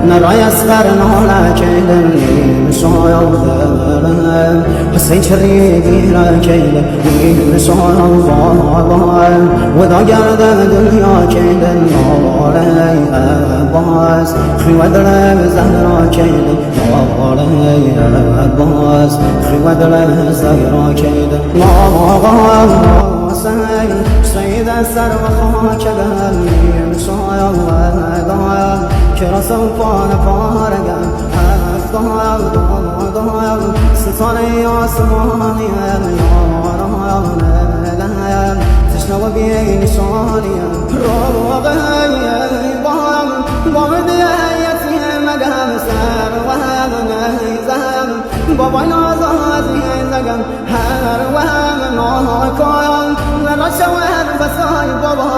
نرى يسخر نولا كيدن مسويا حسين شريدي لا كيدن مسويا وذا قرد دنيا كيدن مولاي أباس خواد زهرا كيدن مولاي أباس خواد زهرا كيدن سيد السر وخاك بهمي مسويا كرا سوفان فارقا ضايا ستاني عصماني يا تشنو بيني شانيا روغي بامدي يتي مقام سار وهم زهم بابا نازازي زقم هر وهم ناكايا نرشوه بساي بابا